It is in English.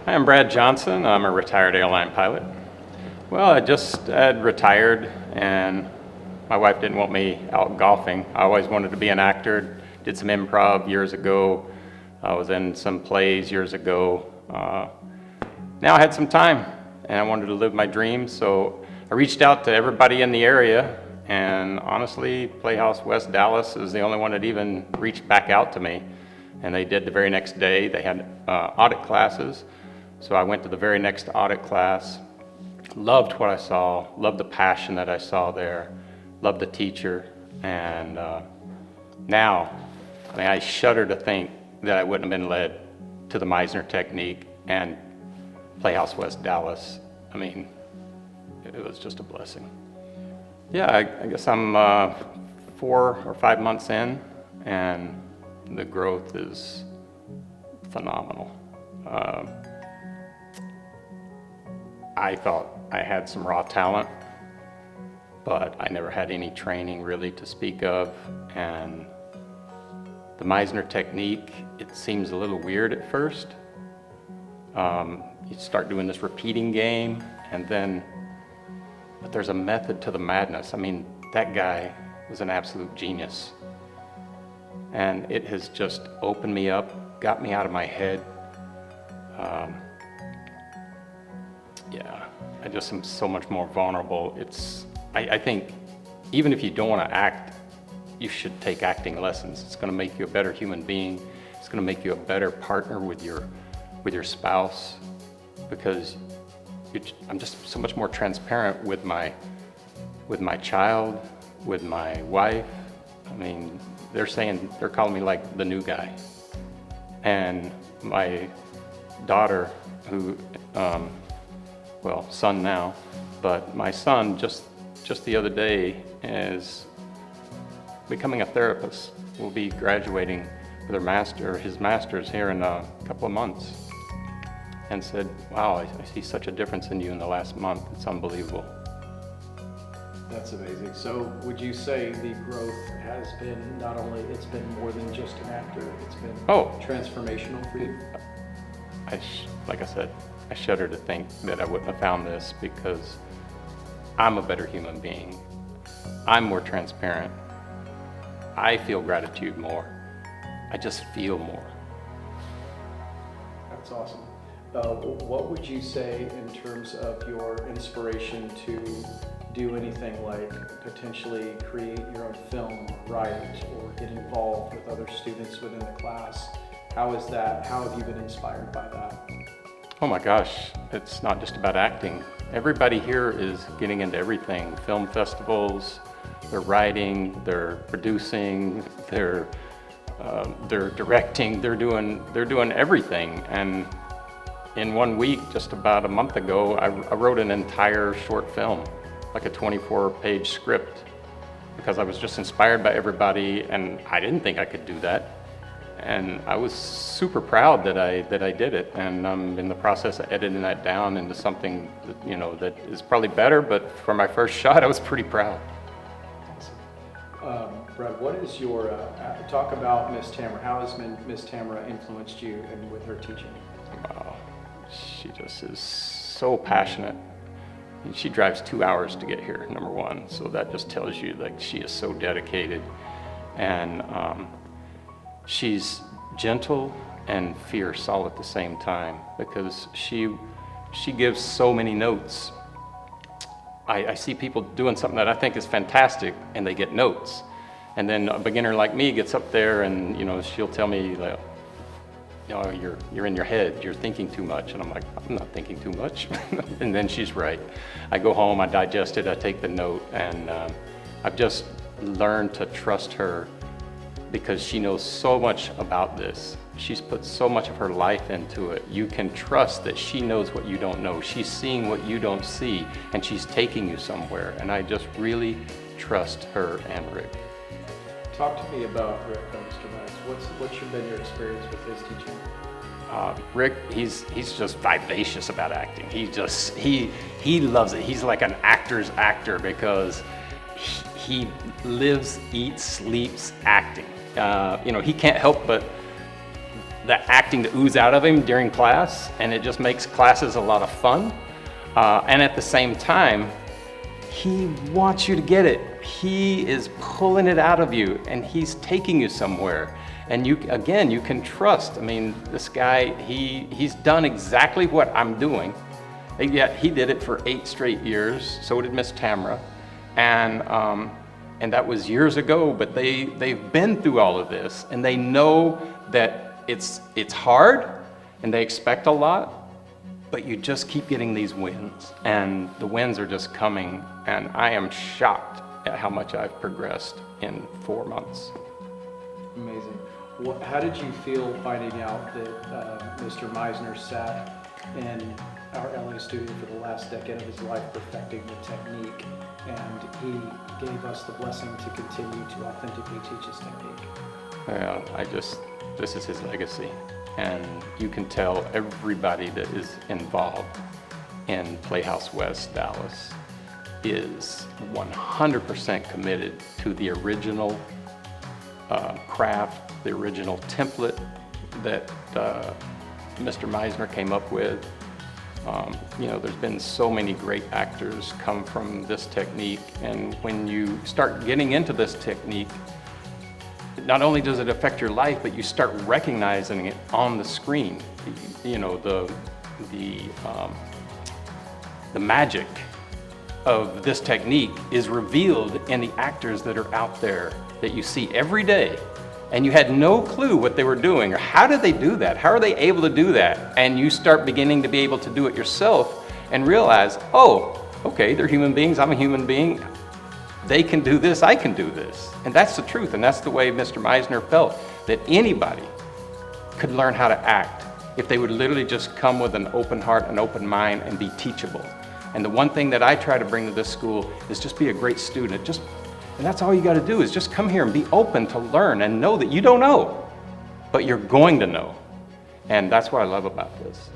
Hi, I'm Brad Johnson. I'm a retired airline pilot. Well, I just had retired and my wife didn't want me out golfing. I always wanted to be an actor, did some improv years ago. I was in some plays years ago. Now I had some time and I wanted to live my dreams, so I reached out to everybody in the area, and honestly, Playhouse West Dallas is the only one that even reached back out to me. And they did the very next day. They had audit classes. So I went to the very next audit class, loved what I saw, loved the passion that I saw there, loved the teacher. And now, I shudder to think that I wouldn't have been led to the Meisner technique and Playhouse West Dallas. It was just a blessing. Yeah, I guess I'm 4 or 5 months in, and the growth is phenomenal. I thought I had some raw talent, but I never had any training really to speak of. And the Meisner technique, it seems a little weird at first. You start doing this repeating game, but there's a method to the madness. That guy was an absolute genius. And it has just opened me up, got me out of my head. I just am so much more vulnerable. I think even if you don't want to act, you should take acting lessons. It's going to make you a better human being. It's going to make you a better partner with your spouse, because I'm just so much more transparent with my child, with my wife. They're calling me like the new guy. And my daughter, who, son now, but my son just the other day is becoming a therapist. Will be graduating with his master's here in a couple of months. And said, wow, I see such a difference in you in the last month. It's unbelievable. That's amazing. So would you say the growth has been, not only, it's been more than just an actor, it's been transformational for you? Like I said, I shudder to think that I wouldn't have found this, because I'm a better human being. I'm more transparent. I feel gratitude more. I just feel more. That's awesome. What would you say in terms of your inspiration to do anything like potentially create your own film, write, or get involved with other students within the class? How have you been inspired by that? Oh my gosh, it's not just about acting. Everybody here is getting into everything. Film festivals, they're writing, they're producing, they're directing, they're doing everything. And in 1 week, just about a month ago, I wrote an entire short film, like a 24-page script, because I was just inspired by everybody, and I didn't think I could do that. And I was super proud that I did it, and I'm in the process of editing that down into something that is probably better, but for my first shot, I was pretty proud. Brad, what is your, talk about Miss Tamara. How has Miss Tamara influenced you and with her teaching? Wow, she just is so passionate. And she drives 2 hours to get here, number one, so that just tells you she is so dedicated. And she's gentle and fierce all at the same time, because she gives so many notes. I see people doing something that I think is fantastic, and they get notes. And then a beginner like me gets up there and, she'll tell me, you're in your head, you're thinking too much. And I'm like, I'm not thinking too much. And then she's right. I go home, I digest it, I take the note, and I've just learned to trust her, because she knows so much about this. She's put so much of her life into it. You can trust that she knows what you don't know. She's seeing what you don't see, and she's taking you somewhere. And I just really trust her and Rick. Talk to me about Rick, Mr. Max. What's been your experience with his teaching? Rick, he's just vivacious about acting. He loves it. He's like an actor's actor, because he lives, eats, sleeps acting. He can't help but the acting to ooze out of him during class, and it just makes classes a lot of fun. And at the same time, he wants you to get it. He is pulling it out of you, and he's taking you somewhere. And you can trust. I mean, this guy, he's done exactly what I'm doing. And yet he did it for 8 straight years. So did Miss Tamara. And that was years ago, but they've been through all of this, and they know that it's hard, and they expect a lot, but you just keep getting these wins, and the wins are just coming, and I am shocked at how much I've progressed in 4 months. Amazing. How did you feel finding out that Mr. Meisner sat in our LA studio for the last decade of his life perfecting the technique, and he gave us the blessing to continue to authentically teach his technique? Well, this is his legacy, and you can tell everybody that is involved in Playhouse West Dallas is 100% committed to the original craft, the original template that Mr. Meisner came up with. There's been so many great actors come from this technique, and when you start getting into this technique, not only does it affect your life, but you start recognizing it on the screen. The magic of this technique is revealed in the actors that are out there that you see every day, and you had no clue what they were doing, or how did they do that? How are they able to do that? And you start beginning to be able to do it yourself and realize, oh, okay, they're human beings, I'm a human being. They can do this, I can do this. And that's the truth, and that's the way Mr. Meisner felt, that anybody could learn how to act if they would literally just come with an open heart, an open mind, and be teachable. And the one thing that I try to bring to this school is just be a great student. And that's all you got to do, is just come here and be open to learn and know that you don't know, but you're going to know. And that's what I love about this.